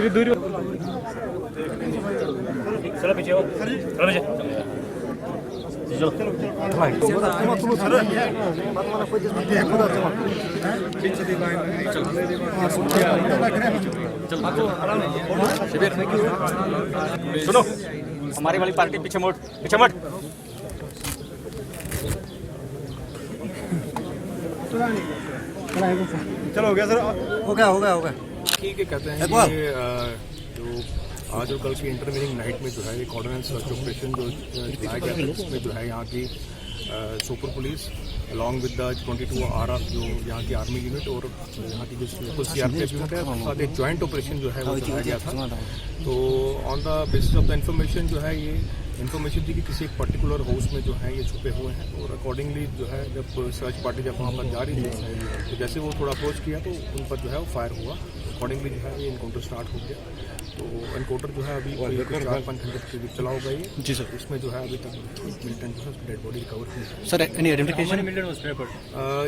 दूर चलो पीछे हो, चलो पीछे सुनो, हमारी वाली पार्टी पीछे मोड़, पीछे मोड़। चलो हो गया सर, हो गया। ठीक है, कहते हैं कि जो आज और कल की इंटरवीनिंग नाइट में जो है एक ऑर्डिनेंस सर्च ऑपरेशन जो चलाया गया था, जिसमें जो है यहाँ की Sopore police along with the 22 RR जो यहाँ की आर्मी यूनिट और यहाँ की जो लोकल CRPF यूनिट है, उसके साथ एक ज्वाइंट ऑपरेशन जो है वो चलाया गया था। तो on the basis of the information जो है ये इन्फॉर्मेशन थी कि किसी एक पर्टिकुलर हाउस में जो है ये छुपे हुए हैं, और अकॉर्डिंगली जो है जब सर्च पार्टी जब वहाँ पर जा रही थी तो जैसे वो थोड़ा अप्रोच किया तो उन पर जो है वो फायर हुआ। अकॉर्डिंगली जो है ये इनकाउंटर स्टार्ट हो गया। तो इनकाउंटर जो है अभी 4-5 घंटे के करीब चला होगा ये जी सर। इसमें जो है अभी तक मिलिटेंट जो है उसकी डेड बॉडी रिकवर हुई है सर। एनी आइडेंटिफिकेशन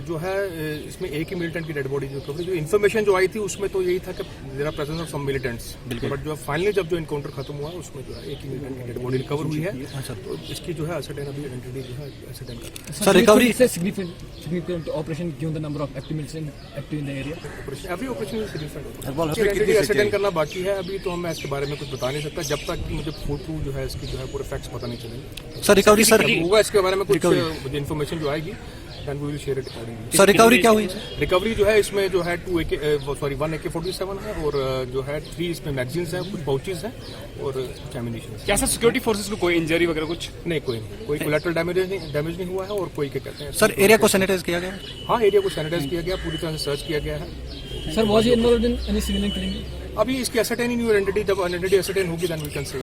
जो है इसमें एक ही मिलिटेंट की डेड बॉडी रिकवर। जो इन्फॉर्मेशन जो आई थी उसमें तो यही था कि there are presence of some militants, but जो फाइनली जब जो इनकाउंटर खत्म हुआ उसमें जो है एक ही मिलिटेंट की डेड बॉडी रिकवर हुई है। तो इसकी जो है असर्टेन अभी आइडेंटिटी जो है असर्टेन कर सर। रिकवरी से significant operation given the number of active militants active in the area. अभी ऑपरेशन सिग्निफिकेंट असर्टेन करना बाकी है। अभी तो मैं इसके बारे में कुछ बता नहीं सकता जब तक कि मुझे फुल प्रूफ जो है इसकी जो है पूरे फैक्ट्स पता नहीं चलेंगे। सर रिकवरी सर होगा इसके बारे में कुछ मुझे इन्फॉर्मेशन जो आएगी then we will share it accordingly. Sir recovery क्या हुई? रिकवरी जो है इसमें जो है 1 AK-47 है और जो है 3 इसमें मैगजीन्स हैं, कुछ पाउचेस हैं और कुछ एमिनिशन। क्या सर सिक्योरिटी फोर्सेस को कोई इंजरी वगैरह कुछ नहीं, कोई कोलैटरल डैमेज नहीं हुआ है और कोई क्या कहते हैं सर एरिया को सैनिटाइज किया गया? हाँ, एरिया को सैनिटाइज किया गया, पूरी तरह से सर्च किया गया है। Sir, was he involved in any civilian killing? अभी इसकी असर्टेन ही न्यू आइडेंटिटी, जब आइडेंटिटी असर्टेन होगी देन वी कैन से